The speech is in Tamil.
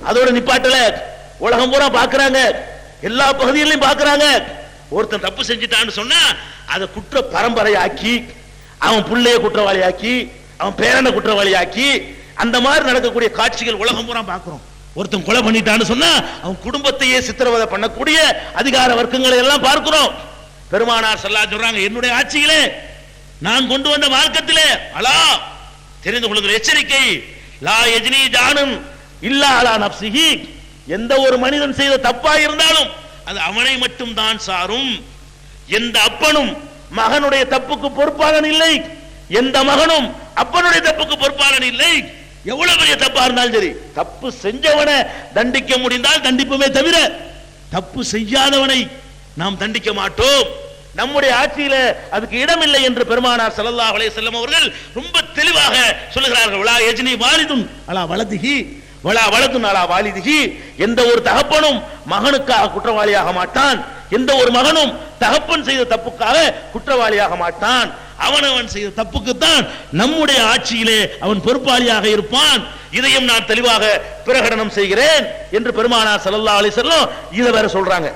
அதோட நிப்பாட்டல, உலகம் பூரா பாக்குறாங்க, எல்லா பகுதிகளிலும் பாக்குறாங்க. ஒருத்தன் தப்பு செஞ்சிட்டான்னு சொன்னா அதை குற்ற பரம்பரையாக்கி, அவன் புள்ளைய குற்றவாளியாக்கி, அவன் பேரனை குற்றவாளியாக்கி, அந்த மாதிரி நடக்கக்கூடிய காட்சிகள் உலகம் பூரா பாக்குறோம். ஒருத்தன் கொலை பண்ணிட்டான்னு சொன்னா அவன் குடும்பத்தையே சித்திரவதை பண்ணக்கூடிய அதிகார வர்க்கங்களை எல்லாம் பார்க்கிறோம். பெருமானார் ஸல்லல்லாஹு அலைஹி சொல்றாங்க, என்னுடைய ஆட்சியிலே நான் கொண்டு வந்த மார்க்கத்திலே அலா தெரிந்து கொள்ளுகிற எச்சரிக்கை, லா யஜ்னி ஜானும் இல்லா அலா நஃப்ஸிஹி, எந்த ஒரு மனிதன் செய்த தப்பா இருந்தாலும் அது அவனை மட்டும் தான் சாரும். எந்த அப்பனும் மகனுடைய தப்புக்கு பொறுப்பாளன் இல்லை, எந்த மகனும் அப்பனுடைய தப்புக்கு பொறுப்பாளன் இல்லை. எவ்வளவு பெரிய தப்பா இருந்தாலும் சரி, தப்பு செஞ்சவனை தண்டிக்க முடிந்தால் தண்டிப்புமே தவிர தப்பு செய்யாதவனை நாம் தண்டிக்க மாட்டோம். நம்முடைய ஆட்சியில அதுக்கு இடமில்லை என்று பெருமானார் ஸல்லல்லாஹு அலைஹி வஸல்லம் அவர்கள் ரொம்ப தெளிவாக சொல்லுகிறார்கள். வலா யஜ்னி வாலிதுன் அலா வலதிஹி வலா வலதுன் அலா வாலிதிஹி, எந்த ஒரு தகப்பனும் மகனுக்காக குற்றவாளியாக மாட்டான், எந்த ஒரு மகனும் தகப்பன் செய்த தப்புக்காக குற்றவாளியாக மாட்டான். அவனவன் செய்த தப்புக்குத்தான் நம்முடைய ஆட்சியிலே அவன் பொறுப்பாளியாக இருப்பான். இதையும் நான் தெளிவாக பிரகடனம் செய்கிறேன் என்று பெருமானார் ஸல்லல்லாஹு அலைஹி வஸல்லம் இதை வேற சொல்றாங்க.